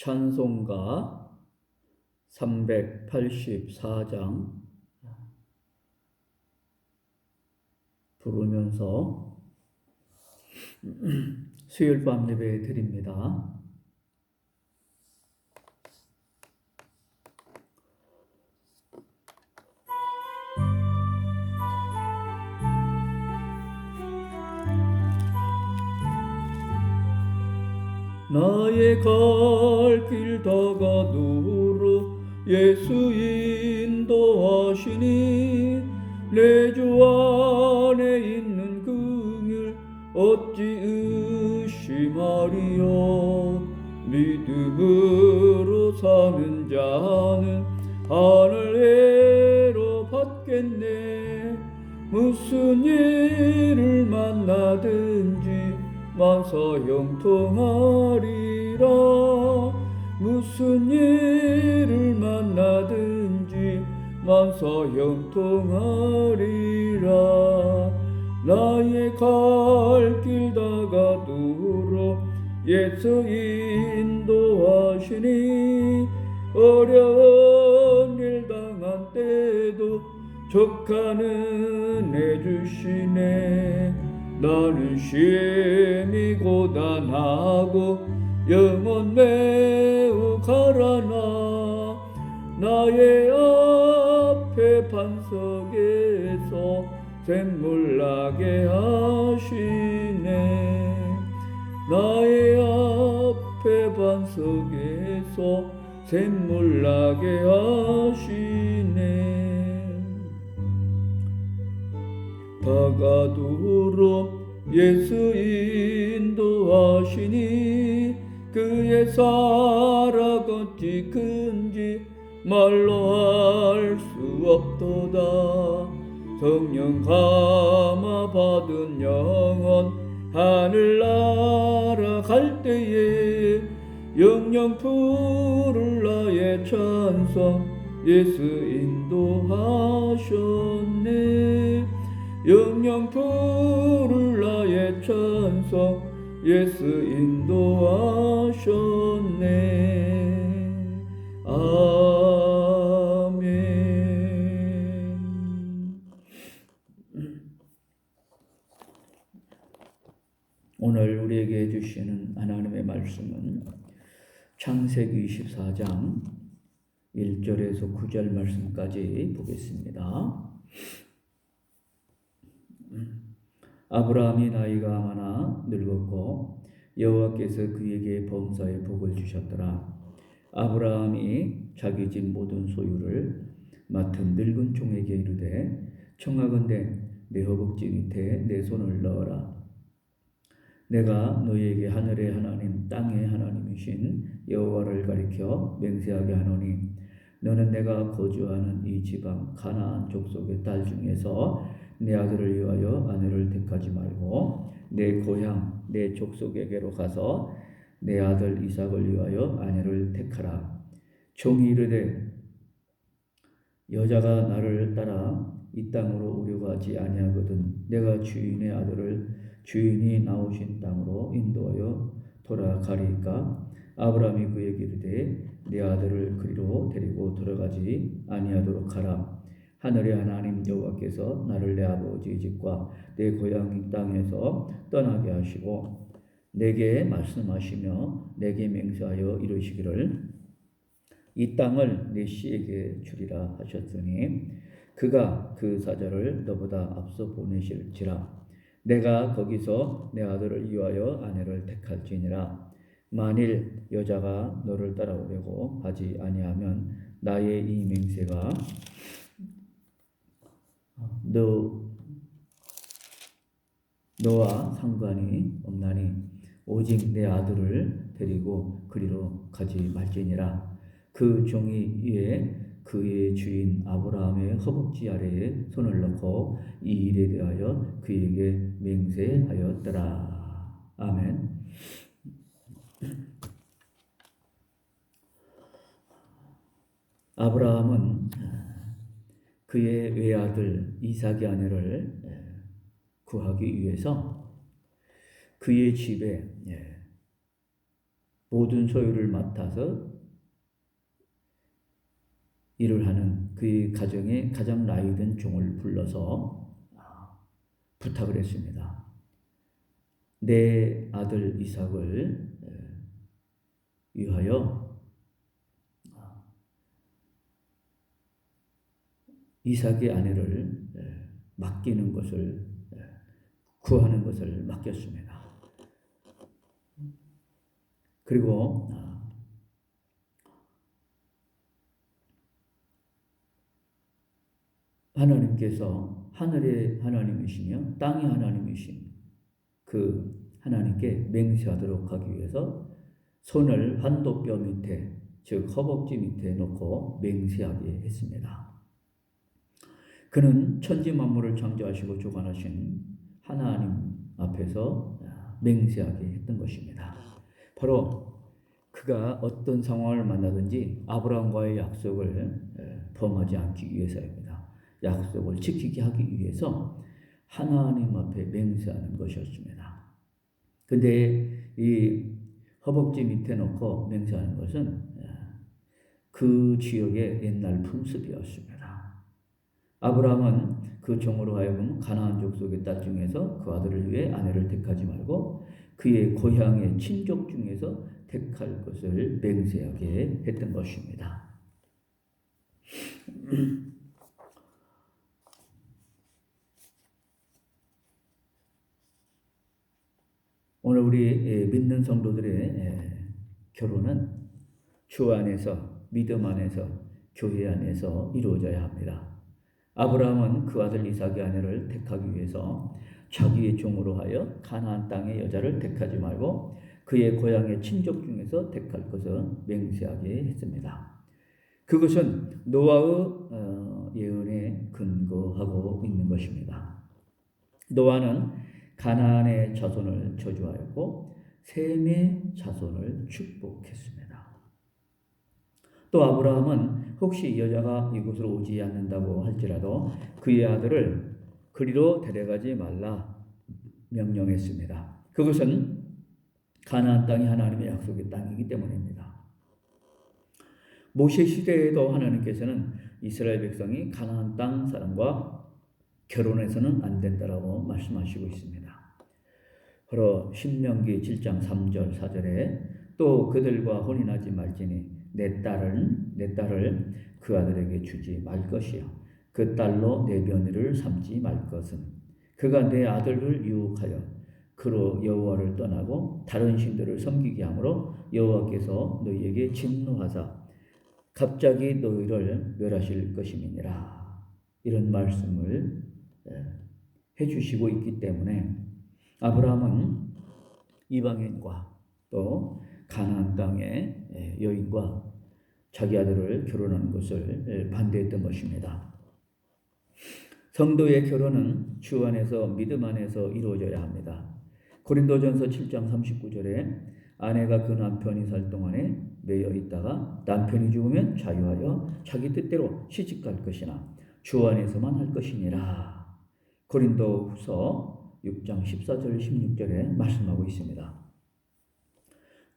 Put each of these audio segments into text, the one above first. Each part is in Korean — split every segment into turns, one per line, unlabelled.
찬송가 384장 부르면서 수요일 밤 예배 드립니다. 나의 갈 길 다가두러 예수 인도하시니 내 주 안에 있는 긍휼 어찌 의심하리요. 믿음으로 사는 자는 하늘에로 받겠네. 무슨 일을 만나든지 만사 형통하리라. 무슨 일을 만나든지 만사 형통하리라. 나의 갈 길 다가두러 예수 인도하시니 어려운 일 당한 때도 족하는 애 주시네. 나는 심히 고단하고 영혼 매우 가라나 나의 앞에 반석에서 샘물 나게 하시네. 나의 앞에 반석에서 샘물 나게 하시네. 다가두러 예수 인도하시니 그의 사랑 어찌 큰지 말로 할 수 없도다. 성령 감화 받은 영혼 하늘나라 갈 때에 영영 부를 나의 찬송 예수 인도하셨네. 영영 부를 나의 찬송 예수 인도하셨네. 아멘. 오늘 우리에게 주시는 하나님의 말씀은 창세기 24장 1절에서 9절 말씀까지 보겠습니다. 아브라함이 나이가 많아 늙었고 여호와께서 그에게 범사에 복을 주셨더라. 아브라함이 자기 집 모든 소유를 맡은 늙은 종에게 이르되 청하건대 내 허벅지 밑에 내 손을 넣어라. 내가 너희에게 하늘의 하나님 땅의 하나님이신 여호와를 가리켜 맹세하게 하노니 너는 내가 거주하는 이 지방 가나안 족속의 딸 중에서 내 아들을 위하여 아내를 택하지 말고 내 고향 내 족속에게로 가서 내 아들 이삭을 위하여 아내를 택하라. 종이 이르되 여자가 나를 따라 이 땅으로 오려고 하지 아니하거든 내가 주인의 아들을 주인이 나오신 땅으로 인도하여 돌아가리까. 아브라함이 그에게 이르되 내 아들을 그리로 데리고 돌아가지 아니하도록 하라. 하늘의 하나님 여호와께서 나를 내 아버지의 집과 내 고향 땅에서 떠나게 하시고 내게 말씀하시며 내게 맹세하여 이르시기를 이 땅을 내 씨에게 주리라 하셨으니 그가 그 사자를 너보다 앞서 보내실지라. 내가 거기서 내 아들을 위하여 아내를 택할지니라. 만일 여자가 너를 따라오려고 하지 아니하면 나의 이 맹세가 너와 상관이 없나니 오직 내 아들을 데리고 그리로 가지 말지니라. 그 종이 이에 그의 주인 아브라함의 허벅지 아래에 손을 넣고 이 일에 대하여 그에게 맹세하였더라. 아멘. 아브라함은 그의 외아들 이삭의 아내를 구하기 위해서 그의 집에 모든 소유를 맡아서 일을 하는 그의 가정의 가장 나이 든 종을 불러서 부탁을 했습니다. 내 아들 이삭을 위하여 이삭의 아내를 맡기는 것을 구하는 것을 맡겼습니다. 그리고 하나님께서 하늘의 하나님이시며 땅의 하나님이신 그 하나님께 맹세하도록 하기 위해서 손을 환도뼈 밑에, 즉 허벅지 밑에 놓고 맹세하게 했습니다. 그는 천지 만물을 창조하시고 주관하신 하나님 앞에서 맹세하게 했던 것입니다. 바로 그가 어떤 상황을 만나든지 아브라함과의 약속을 범하지 않기 위해서입니다. 약속을 지키게 하기 위해서 하나님 앞에 맹세하는 것이었습니다. 근데 이 허벅지 밑에 놓고 맹세하는 것은 그 지역의 옛날 풍습이었습니다. 아브라함은 그 종으로 하여금 가나안 족속의 딸 중에서 그 아들을 위해 아내를 택하지 말고 그의 고향의 친족 중에서 택할 것을 맹세하게 했던 것입니다. 오늘 우리 믿는 성도들의 결혼은 주 안에서, 믿음 안에서, 교회 안에서 이루어져야 합니다. 아브라함은 그 아들 이삭의 아내를 택하기 위해서 자기의 종으로 하여 가나안 땅의 여자를 택하지 말고 그의 고향의 친족 중에서 택할 것을 맹세하게 했습니다. 그것은 노아의 예언에 근거하고 있는 것입니다. 노아는 가나안의 자손을 저주하였고 셈의 자손을 축복했습니다. 또 아브라함은 혹시 여자가 이곳으로 오지 않는다고 할지라도 그의 아들을 그리로 데려가지 말라 명령했습니다. 그것은 가나안 땅이 하나님의 약속의 땅이기 때문입니다. 모세 시대에도 하나님께서는 이스라엘 백성이 가나안 땅 사람과 결혼해서는 안 된다라고 말씀하시고 있습니다. 바로 신명기 7장 3절 4절에 또 그들과 혼인하지 말지니 내 딸을 그 아들에게 주지 말 것이요 그 딸로 내 며느리를 삼지 말 것은 그가 내 아들을 유혹하여 그로 여호와를 떠나고 다른 신들을 섬기게 하므로 여호와께서 너희에게 진노하사 갑자기 너희를 멸하실 것임이니라. 이런 말씀을 해주시고 있기 때문에 아브라함은 이방인과 또 가나안 땅의 여인과 자기 아들을 결혼하는 것을 반대했던 것입니다. 성도의 결혼은 주 안에서 믿음 안에서 이루어져야 합니다. 고린도전서 7장 39절에 아내가 그 남편이 살 동안에 매여 있다가 남편이 죽으면 자유하여 자기 뜻대로 시집갈 것이나 주 안에서만 할 것이니라. 고린도후서 6장 14절 16절에 말씀하고 있습니다.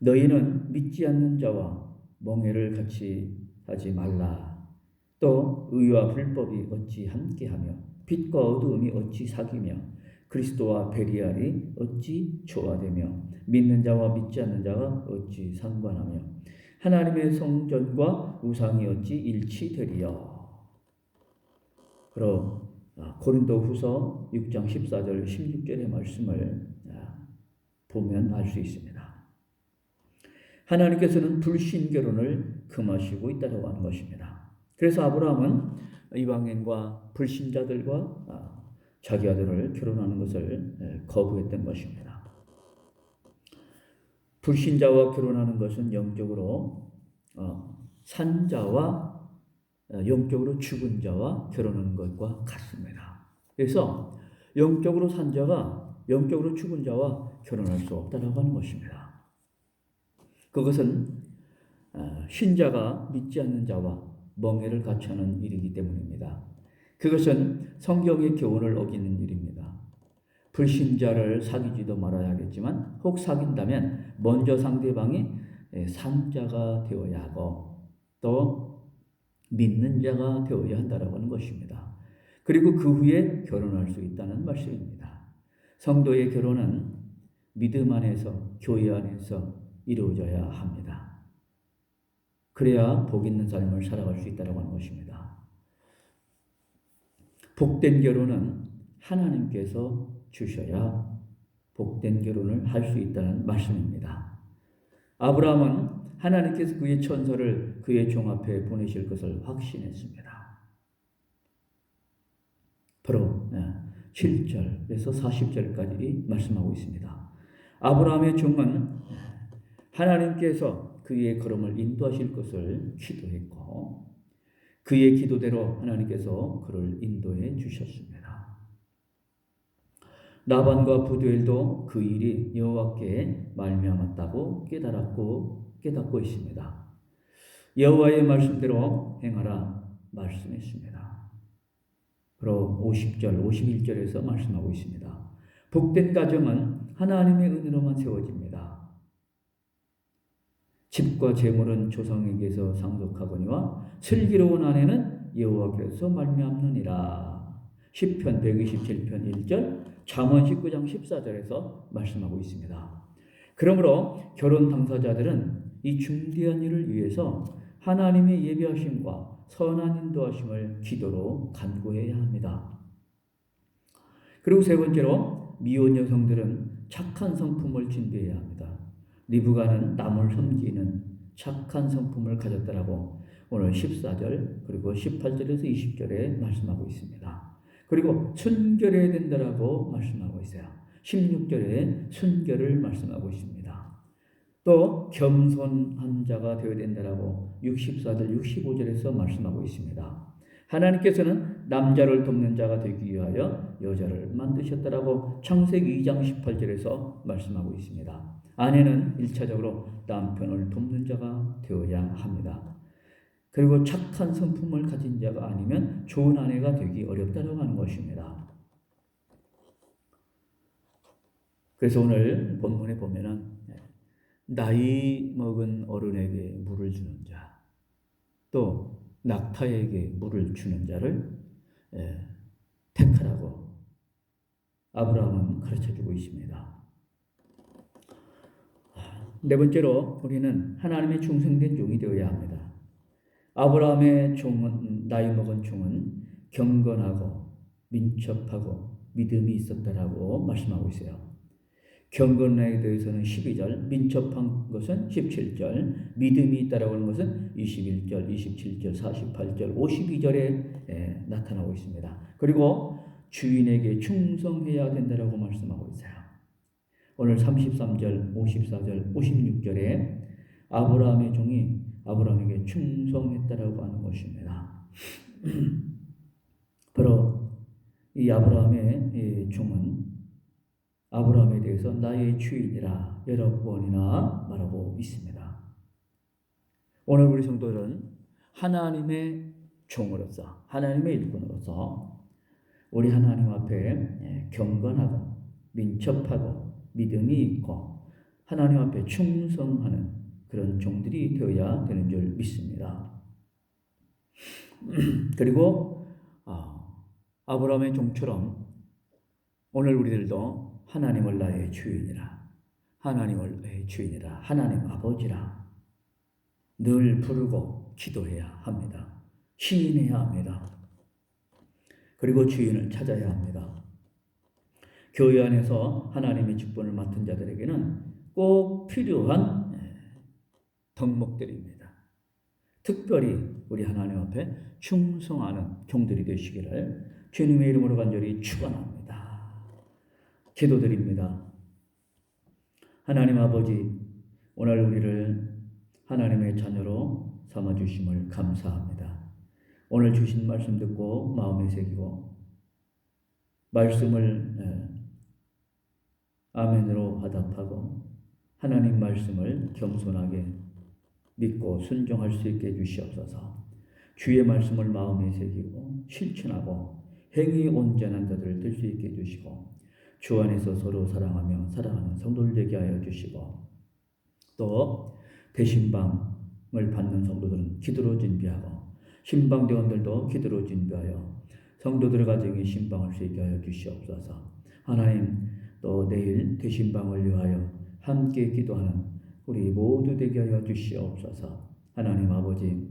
너희는 믿지 않는 자와 멍에를 같이 하지 말라. 또 의와 불법이 어찌 함께하며 빛과 어두움이 어찌 사귀며 그리스도와 베리알이 어찌 조화되며 믿는 자와 믿지 않는 자가 어찌 상관하며 하나님의 성전과 우상이 어찌 일치되리요. 그럼 고린도후서 6장 14절 16절의 말씀을 보면 알 수 있습니다. 하나님께서는 불신결혼을 금하시고 있다고 하는 것입니다. 그래서 아브라함은 이방인과 불신자들과 자기 아들을 결혼하는 것을 거부했던 것입니다. 불신자와 결혼하는 것은 영적으로 산 자와 영적으로 죽은 자와 결혼하는 것과 같습니다. 그래서 영적으로 산 자가 영적으로 죽은 자와 결혼할 수 없다고 하는 것입니다. 그것은 신자가 믿지 않는 자와 멍에를 같이 하는 일이기 때문입니다. 그것은 성경의 교훈을 어기는 일입니다. 불신자를 사귀지도 말아야 하겠지만 혹 사귄다면 먼저 상대방이 산자가 되어야 하고 또 믿는 자가 되어야 한다라고 하는 것입니다. 그리고 그 후에 결혼할 수 있다는 말씀입니다. 성도의 결혼은 믿음 안에서 교회 안에서 이루어져야 합니다. 그래야 복 있는 삶을 살아갈 수 있다고 하는 것입니다. 복된 결혼은 하나님께서 주셔야 복된 결혼을 할 수 있다는 말씀입니다. 아브라함은 하나님께서 그의 천사를 그의 종 앞에 보내실 것을 확신했습니다. 바로 7절에서 40절까지 말씀하고 있습니다. 아브라함의 종은 하나님께서 그의 걸음을 인도하실 것을 기도했고 그의 기도대로 하나님께서 그를 인도해 주셨습니다. 라반과 부두엘도 그 일이 여호와께 말미암았다고 깨닫고 있습니다. 여호와의 말씀대로 행하라 말씀했습니다. 바로 50절, 51절에서 말씀하고 있습니다. 복된 가정은 하나님의 은혜로만 세워집니다. 집과 재물은 조상에게서 상속하거니와 슬기로운 아내는 여호와께서 말미암느니라. 시편 127편 1절, 잠언 19장 14절에서 말씀하고 있습니다. 그러므로 결혼 당사자들은 이 중대한 일을 위해서 하나님의 예비하심과 선한 인도하심을 기도로 간구해야 합니다. 그리고 세 번째로 미혼 여성들은 착한 성품을 준비해야 합니다. 리브가는 남을 섬기는 착한 성품을 가졌다라고 오늘 14절 그리고 18절에서 20절에 말씀하고 있습니다. 그리고 순결해야 된다라고 말씀하고 있어요. 16절에 순결을 말씀하고 있습니다. 또 겸손한 자가 되어야 된다라고 64절 65절에서 말씀하고 있습니다. 하나님께서는 남자를 돕는 자가 되기 위하여 여자를 만드셨다라고 창세기 2장 18절에서 말씀하고 있습니다. 아내는 1차적으로 남편을 돕는 자가 되어야 합니다. 그리고 착한 성품을 가진 자가 아니면 좋은 아내가 되기 어렵다고 하는 것입니다. 그래서 오늘 본문에 보면은 나이 먹은 어른에게 물을 주는 자, 또 낙타에게 물을 주는 자를 택하라고 아브라함은 가르쳐주고 있습니다. 네 번째로 우리는 하나님의 충성된 종이 되어야 합니다. 아브라함의 종은, 나이 먹은 종은 경건하고 민첩하고 믿음이 있었다라고 말씀하고 있어요. 경건에 대해서는 12절, 민첩한 것은 17절, 믿음이 있다라고 하는 것은 21절, 27절, 48절, 52절에 나타나고 있습니다. 그리고 주인에게 충성해야 된다라고 말씀하고 있어요. 오늘 33절, 54절, 56절에 아브라함의 종이 아브라함에게 충성했다라고 하는 것입니다. 바로 이 아브라함의 종은 아브라함에 대해서 나의 주인이라 여러 번이나 말하고 있습니다. 오늘 우리 성도들은 하나님의 종으로서, 하나님의 일꾼으로서 우리 하나님 앞에 경건하고 민첩하고 믿음이 있고 하나님 앞에 충성하는 그런 종들이 되어야 되는 줄 믿습니다. 그리고 아브라함의 종처럼 오늘 우리들도 하나님을 나의 주인이라, 하나님을 나의 주인이라, 하나님 아버지라 늘 부르고 기도해야 합니다. 시인해야 합니다. 그리고 주인을 찾아야 합니다. 교회 안에서 하나님의 직분을 맡은 자들에게는 꼭 필요한 덕목들입니다. 특별히 우리 하나님 앞에 충성하는 종들이 되시기를 주님의 이름으로 간절히 축원합니다. 기도드립니다. 하나님 아버지, 오늘 우리를 하나님의 자녀로 삼아주심을 감사합니다. 오늘 주신 말씀 듣고 마음에 새기고 말씀을 아멘으로 화답하고 하나님 말씀을 겸손하게 믿고 순종할 수 있게 해주시옵소서. 주의 말씀을 마음에 새기고 실천하고 행위 온전한 자들을 될 수 있게 해주시고 주 안에서 서로 사랑하며 살아가는 성도들 되게 하여 주시고 또 대신방을 받는 성도들은 기도로 준비하고 신방대원들도 기도로 준비하여 성도들 가정에 신방을 수 있게 하여 주시옵소서. 하나님, 또 내일 대신방을 위하여 함께 기도하는 우리 모두 되게 하여 주시옵소서. 하나님 아버지,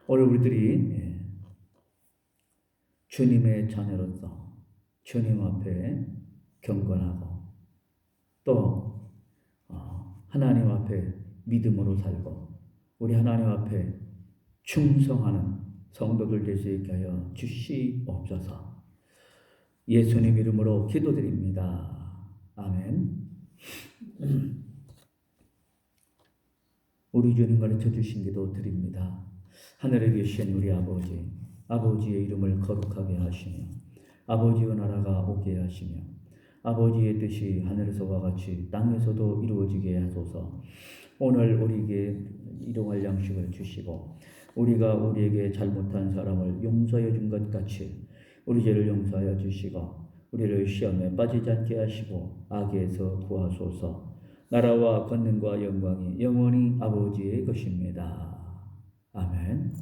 오늘 우리들이 주님의 자녀로서 주님 앞에 경건하고 또 하나님 앞에 믿음으로 살고 우리 하나님 앞에 충성하는 성도들 될 수 있게 하여 주시옵소서. 예수님 이름으로 기도드립니다. 아멘. 우리 주님 가르쳐 주신 기도 드립니다. 하늘에 계신 우리 아버지, 아버지의 이름을 거룩하게 하시며 아버지의 나라가 오게 하시며 아버지의 뜻이 하늘에서와 같이 땅에서도 이루어지게 하소서. 오늘 우리에게 일용할 양식을 주시고 우리가 우리에게 잘못한 사람을 용서해 준 것 같이 우리 죄를 용서하여 주시고 우리를 시험에 빠지지 않게 하시고 악에서 구하소서. 나라와 권능과 영광이 영원히 아버지의 것입니다. 아멘.